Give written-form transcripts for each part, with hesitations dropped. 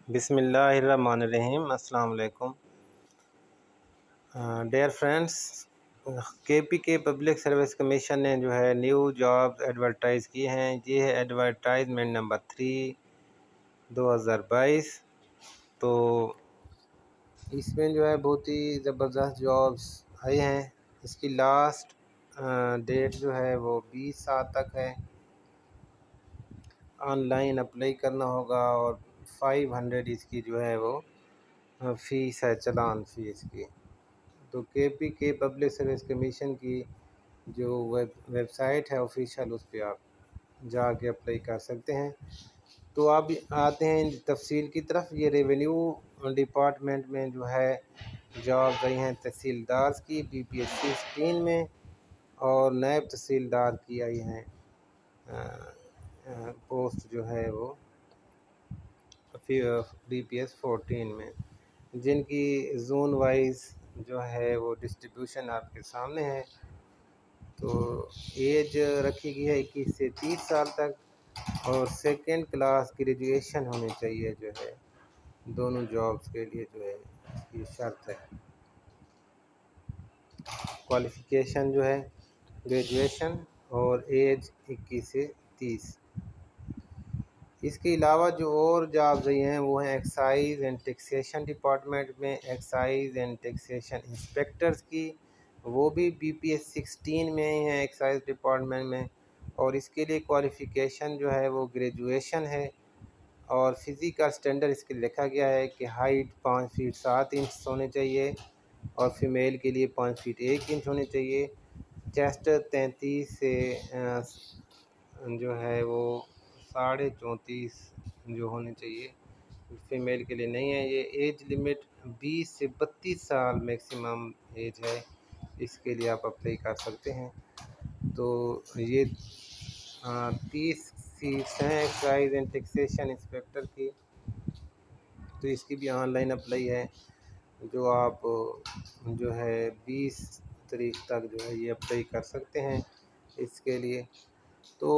बिस्मिल्लाहिर्रहमानिर्रहीम। अस्सलाम वालेकुम। डियर फ्रेंड्स, के पब्लिक सर्विस कमीशन ने जो है न्यू जॉब्स एडवर्टाइज़ की हैं। ये है एडवर्टाइजमेंट नंबर 3 2022। तो इसमें जो है बहुत ही ज़बरदस्त जॉब्स आई हैं। इसकी लास्ट डेट जो है वो 20 तक है। ऑनलाइन अप्लाई करना होगा और 500 इसकी जो है वो फ़ीस है, चालान फ़ीस की। तो के पब्लिक सर्विस कमीशन की जो वेबसाइट है ऑफिशियल, उस पर आप जाके अप्लाई कर सकते हैं। तो अब आते हैं तफसील की तरफ। ये रेवेन्यू डिपार्टमेंट में जो है जॉब गई हैं तहसीलदार की BPSC 16 में, और नायब तहसीलदार की आई हैं पोस्ट जो है वो BPS 14 में, जिनकी जोन वाइज जो है वो डिस्ट्रीब्यूशन आपके सामने है। तो एज रखी गई है 21 से 30 साल तक, और सेकंड क्लास ग्रेजुएशन होनी चाहिए जो है दोनों जॉब्स के लिए, जो है ये शर्त है। क्वालिफ़िकेशन जो है ग्रेजुएशन और एज 21 से 30। इसके अलावा जो और जॉब्स रही हैं वो हैं एक्साइज एंड टैक्सेशन डिपार्टमेंट में एक्साइज एंड टैक्सेशन इंस्पेक्टर्स की, वो भी BPS 16 में ही है एक्साइज डिपार्टमेंट में। और इसके लिए क्वालिफ़िकेशन जो है वो ग्रेजुएशन है, और फिज़िकल स्टैंडर्ड इसके लिखा गया है कि हाइट 5 फीट 7 इंच होनी चाहिए, और फीमेल के लिए 5 फीट 1 इंच होनी चाहिए। चेस्ट 33 से जो है वो 34.5 जो होनी चाहिए, फीमेल के लिए नहीं है। ये एज लिमिट 20 से 32 साल मैक्सिमम एज है, इसके लिए आप अप्लाई कर सकते हैं। तो ये 30 सीट्स हैं एक्साइज एंड टैक्सेशन इंस्पेक्टर की। तो इसकी भी ऑनलाइन अप्लाई है, जो आप जो है 20 तारीख तक जो है ये अप्लाई कर सकते हैं इसके लिए। तो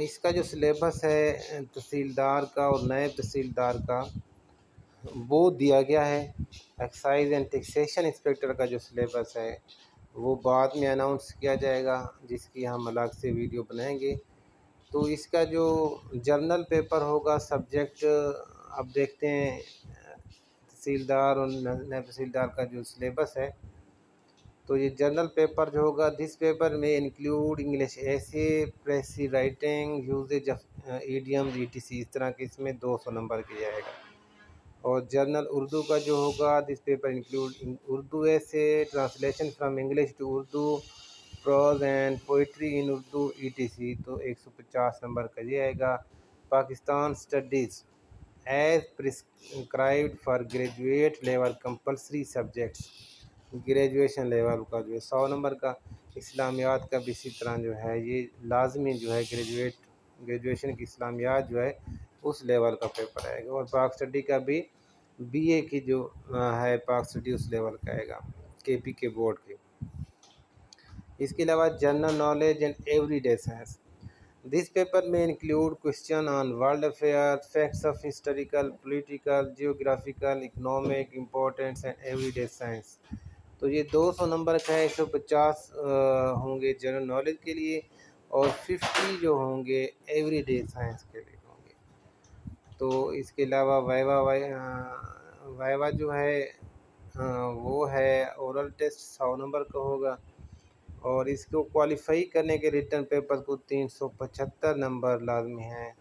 इसका जो सिलेबस है तहसीलदार का और नायब तहसीलदार का, वो दिया गया है। एक्साइज एंड टैक्सेशन इंस्पेक्टर का जो सिलेबस है वो बाद में अनाउंस किया जाएगा, जिसकी हम अलग से वीडियो बनाएंगे। तो इसका जो जर्नल पेपर होगा सब्जेक्ट, अब देखते हैं तहसीलदार और नायब तहसीलदार का जो सिलेबस है। तो ये जर्नल पेपर जो होगा, दिस पेपर में इंक्लूड इंग्लिश ऐसे, precis writing, usages of idioms ETC, इस तरह के इसमें 200 नंबर किया जाएगा। और जर्नल उर्दू का जो होगा, दिस पेपर इंक्लूड उर्दू ऐसे, translation from English to Urdu, prose and poetry in Urdu ETC, तो 150 नंबर का ये आएगा। Pakistan studies as prescribed for graduate level compulsory subjects, graduation level का जो है 100 नंबर का। इस्लामियात का भी इसी तरह जो है ये लाजमी जो है ग्रेजुएशन की इस्लामियात जो है उस लेवल का पेपर आएगा। और पाक स्टडी का भी BA की जो है पाक स्टडी उस लेवल का आएगा के बोर्ड की। इसके अलावा general knowledge and everyday science, this paper में include question on world affair, facts of historical, political, geographical, economic importance and everyday science. तो ये 200 नंबर का है। 150 होंगे जनरल नॉलेज के लिए, और 50 जो होंगे एवरीडे साइंस के लिए होंगे। तो इसके अलावा वाइवा जो है वो है ओरल टेस्ट 100 नंबर का होगा, और इसको क्वालिफाई करने के रिटर्न पेपर को 375 नंबर लाजमी हैं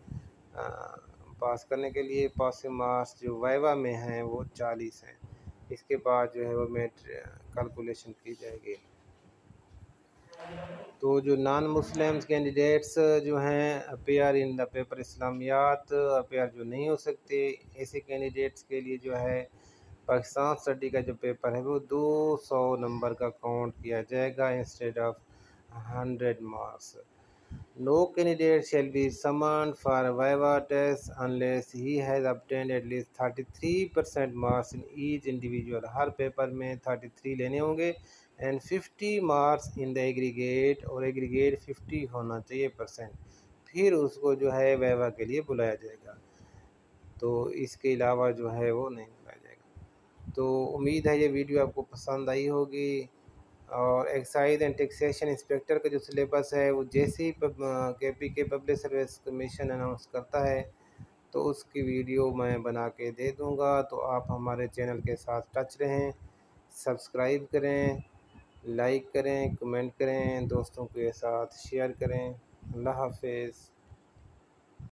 पास करने के लिए। पासिंग मार्क्स जो वाइवा में हैं वो 40 हैं। इसके बाद जो है वो कैलकुलेशन की जाएगी। तो जो नॉन मुस्लिम्स कैंडिडेट्स जो हैं appear in the paper Islamiat, appear जो नहीं हो सकते, ऐसे कैंडिडेट्स के लिए जो है पाकिस्तान स्टडी का जो पेपर है वो 200 नंबर का काउंट किया जाएगा instead of 100 marks. No candidate shall be summoned for a Viva test unless he has obtained at least 33% marks in each individual। Her paper में 33 लेने होंगे, and 50 marks in the aggregate, और aggregate 50 होना चाहिए %। फिर उसको जो है वाइवा के लिए बुलाया जाएगा। तो इसके अलावा जो है वो नहीं बनाया जाएगा। तो उम्मीद है ये वीडियो आपको पसंद आई होगी। और एक्साइज एंड टैक्सेशन इंस्पेक्टर का जो सिलेबस है वो जैसे ही के पब्लिक सर्विस कमीशन अनाउंस करता है तो उसकी वीडियो मैं बना के दे दूँगा। तो आप हमारे चैनल के साथ टच रहें, सब्सक्राइब करें, लाइक करें, कमेंट करें, दोस्तों के साथ शेयर करें। अल्लाह हाफ़िज़।